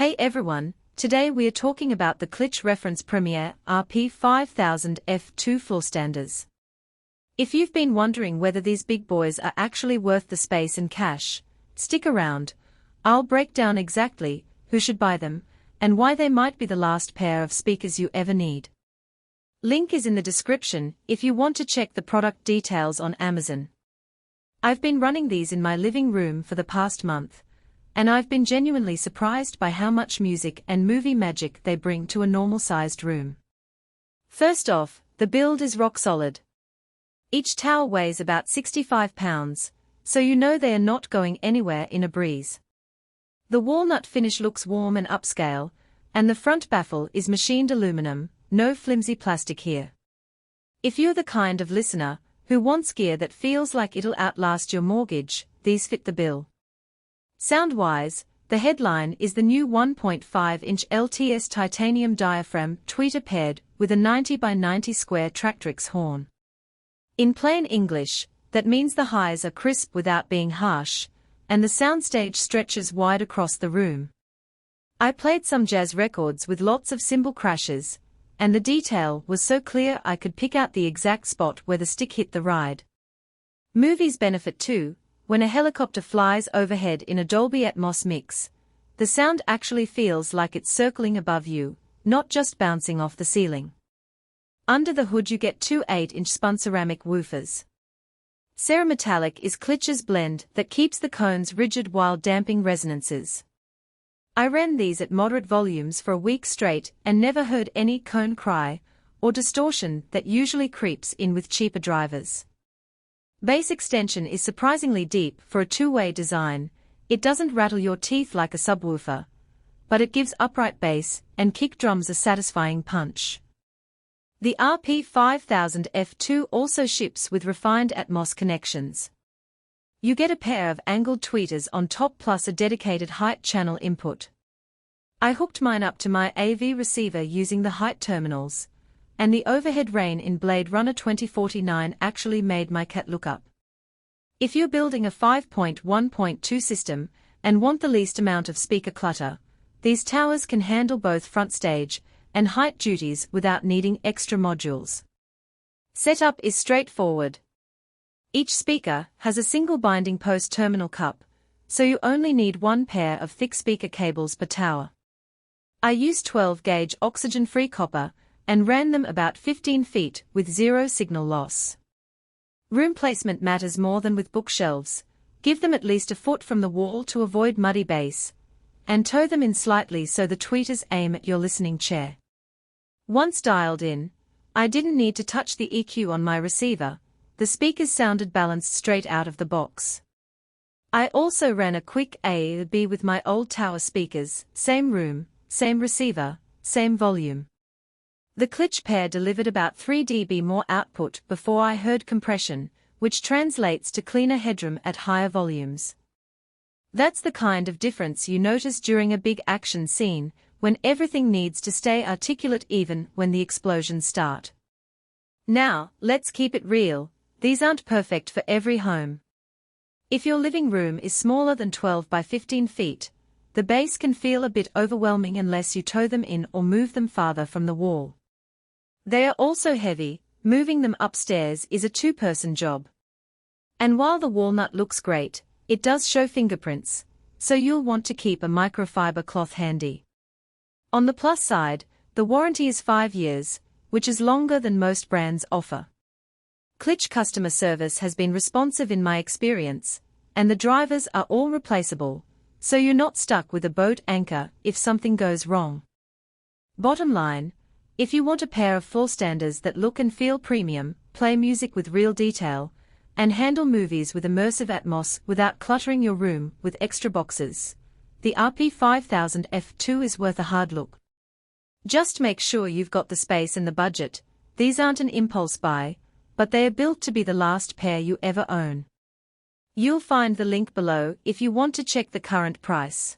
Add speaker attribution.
Speaker 1: Hey everyone, today we are talking about the Klipsch Reference Premier RP-5000F 2 floor standers. If you've been wondering whether these big boys are actually worth the space and cash, stick around. I'll break down exactly who should buy them and why they might be the last pair of speakers you ever need. Link is in the description if you want to check the product details on Amazon. I've been running these in my living room for the past month, and I've been genuinely surprised by how much music and movie magic they bring to a normal-sized room. First off, the build is rock solid. Each tower weighs about 65 pounds, so you know they are not going anywhere in a breeze. The walnut finish looks warm and upscale, and the front baffle is machined aluminum, no flimsy plastic here. If you're the kind of listener who wants gear that feels like it'll outlast your mortgage, these fit the bill. Sound-wise, the headline is the new 1.5-inch LTS titanium diaphragm tweeter paired with a 90 by 90 square Tractrix horn. In plain English, that means the highs are crisp without being harsh, and the soundstage stretches wide across the room. I played some jazz records with lots of cymbal crashes, and the detail was so clear I could pick out the exact spot where the stick hit the ride. Movies benefit too. When a helicopter flies overhead in a Dolby Atmos mix, the sound actually feels like it's circling above you, not just bouncing off the ceiling. Under the hood you get two 8-inch spun ceramic woofers. Cerametallic is Klipsch's blend that keeps the cones rigid while damping resonances. I ran these at moderate volumes for a week straight and never heard any cone cry or distortion that usually creeps in with cheaper drivers. Bass extension is surprisingly deep for a two-way design. It doesn't rattle your teeth like a subwoofer, but it gives upright bass and kick drums a satisfying punch. The RP-5000F2 also ships with refined Atmos connections. You get a pair of angled tweeters on top plus a dedicated height channel input. I hooked mine up to my AV receiver using the height terminals, and the overhead rain in Blade Runner 2049 actually made my cat look up. If you're building a 5.1.2 system and want the least amount of speaker clutter, these towers can handle both front stage and height duties without needing extra modules. Setup is straightforward. Each speaker has a single binding post terminal cup, so you only need one pair of thick speaker cables per tower. I used 12-gauge oxygen-free copper and ran them about 15 feet with zero signal loss. Room placement matters more than with bookshelves. Give them at least a foot from the wall to avoid muddy bass, and toe them in slightly so the tweeters aim at your listening chair. Once dialed in, I didn't need to touch the EQ on my receiver. The speakers sounded balanced straight out of the box. I also ran a quick A/B with my old tower speakers, same room, same receiver, same volume. The Klipsch pair delivered about 3 dB more output before I heard compression, which translates to cleaner headroom at higher volumes. That's the kind of difference you notice during a big action scene, when everything needs to stay articulate even when the explosions start. Now, let's keep it real, these aren't perfect for every home. If your living room is smaller than 12 by 15 feet, the bass can feel a bit overwhelming unless you toe them in or move them farther from the wall. They are also heavy. Moving them upstairs is a two-person job. And while the walnut looks great, it does show fingerprints, so you'll want to keep a microfiber cloth handy. On the plus side, the warranty is 5 years, which is longer than most brands offer. Klipsch customer service has been responsive in my experience, and the drivers are all replaceable, so you're not stuck with a boat anchor if something goes wrong. Bottom line, if you want a pair of floorstanders that look and feel premium, play music with real detail, and handle movies with immersive Atmos without cluttering your room with extra boxes, the RP-5000F2 is worth a hard look. Just make sure you've got the space and the budget. These aren't an impulse buy, but they are built to be the last pair you ever own. You'll find the link below if you want to check the current price.